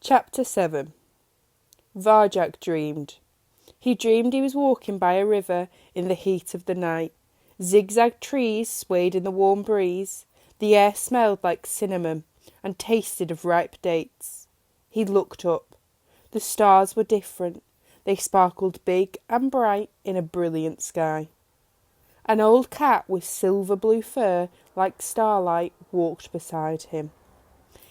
Chapter 7. Varjak dreamed. He dreamed he was walking by a river in the heat of the night. Zigzag trees swayed in the warm breeze. The air smelled like cinnamon and tasted of ripe dates. He looked up. The stars were different. They sparkled big and bright in a brilliant sky. An old cat with silver blue fur like starlight walked beside him.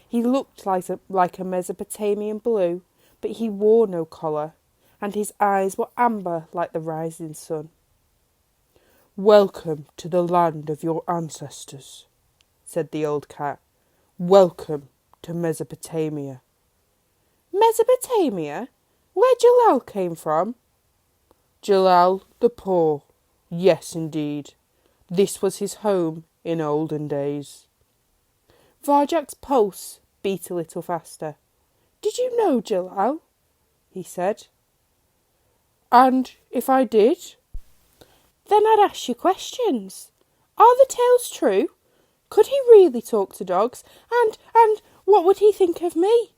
He looked like a Mesopotamian blue, but he wore no collar, and his eyes were amber like the rising sun. "Welcome to the land of your ancestors," said the old cat. "Welcome to Mesopotamia." "Mesopotamia? Where Jalal came from?" "Jalal the Poor. Yes, indeed. This was his home in olden days." Varjak's pulse beat a little faster. "Did you know Jalal?" he said. "And if I did?" "Then I'd ask you questions. Are the tales true? Could he really talk to dogs? And what would he think of me?"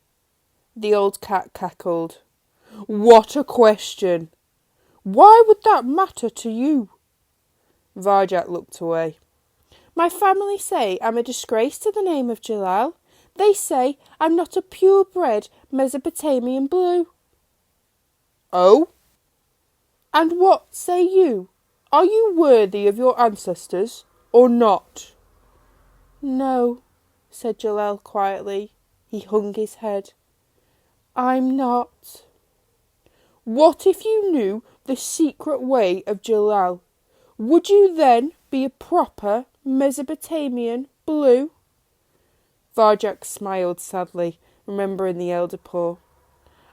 The old cat cackled. "What a question! Why would that matter to you?" Varjak looked away. "My family say I'm a disgrace to the name of Jalal. They say I'm not a purebred Mesopotamian blue." "Oh? And what say you? Are you worthy of your ancestors or not?" "No," said Jalal quietly. He hung his head. "I'm not." "What if you knew the secret way of Jalal? Would you then be a proper Mesopotamian blue?" Varjak smiled sadly, remembering the elder paw.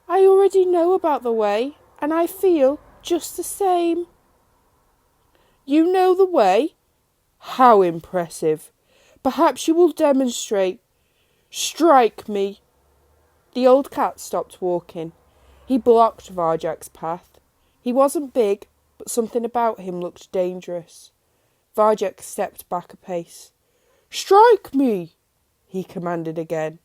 "I already know about the way, and I feel just the same." "You know the way? How impressive! Perhaps you will demonstrate. Strike me." The old cat stopped walking. He blocked Varjak's path. He wasn't big, but something about him looked dangerous. Varjak stepped back a pace. "Strike me!" he commanded again.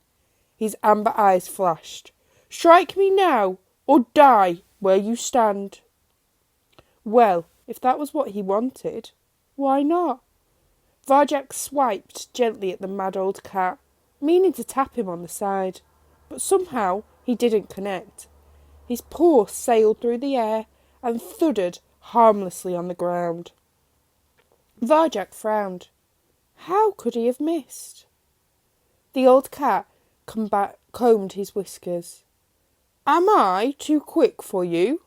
His amber eyes flashed. "Strike me now, or die where you stand." Well, if that was what he wanted, why not? Varjak swiped gently at the mad old cat, meaning to tap him on the side, but somehow he didn't connect. His paw sailed through the air and thudded harmlessly on the ground. Varjak frowned. How could he have missed? The old cat combed his whiskers. "Am I too quick for you?"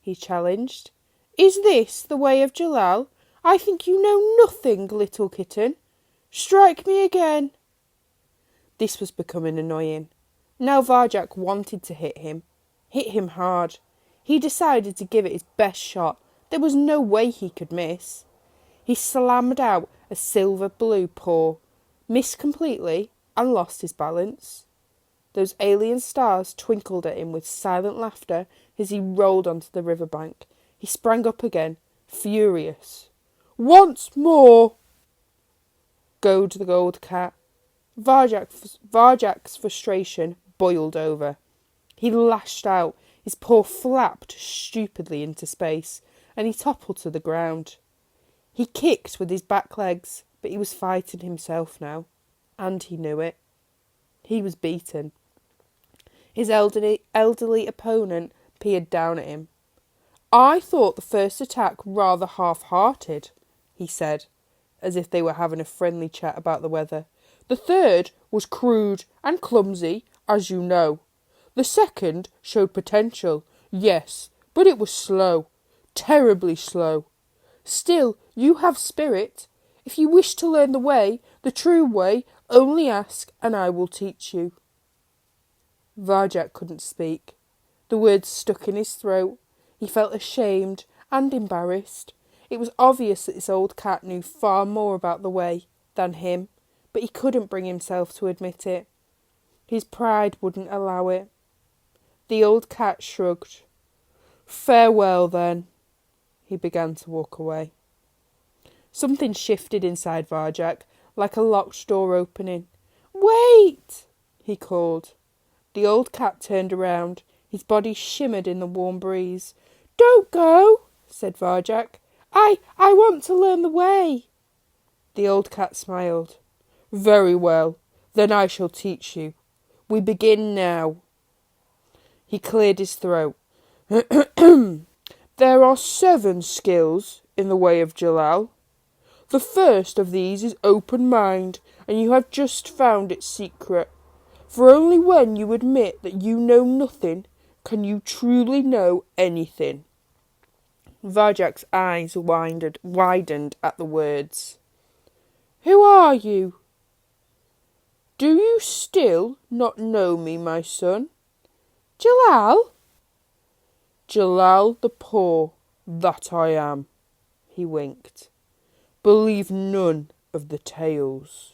he challenged. "Is this the way of Jalal? I think you know nothing, little kitten. Strike me again." This was becoming annoying. Now Varjak wanted to hit him hard. He decided to give it his best shot. There was no way he could miss. He slammed out a silver blue paw, missed completely, and lost his balance. Those alien stars twinkled at him with silent laughter as he rolled onto the riverbank. He sprang up again, furious. "Once more!" Goad the old cat. Varjak's frustration boiled over. He lashed out. His paw flapped stupidly into space, and he toppled to the ground. He kicked with his back legs, but he was fighting himself now, and he knew it. He was beaten. His elderly opponent peered down at him. "I thought the first attack rather half-hearted," he said, as if they were having a friendly chat about the weather. "The third was crude and clumsy, as you know. The second showed potential, yes, but it was slow, terribly slow. Still, you have spirit. If you wish to learn the way, the true way, only ask and I will teach you." Varjak couldn't speak. The words stuck in his throat. He felt ashamed and embarrassed. It was obvious that this old cat knew far more about the way than him, but he couldn't bring himself to admit it. His pride wouldn't allow it. The old cat shrugged. "Farewell, then." He began to walk away. Something shifted inside Varjak, like a locked door opening. "Wait!" he called. The old cat turned around. His body shimmered in the warm breeze. "Don't go," said Varjak. I want to learn the way." The old cat smiled. "Very well, then I shall teach you. We begin now." He cleared his throat. "There are 7 skills in the way of Jalal. The first of these is open mind, and you have just found its secret. For only when you admit that you know nothing can you truly know anything." Varjak's eyes widened at the words. "Who are you? Do you still not know me, my son?" "Jalal?" "Jalal the Poor, that I am." He winked. "Believe none of the tales."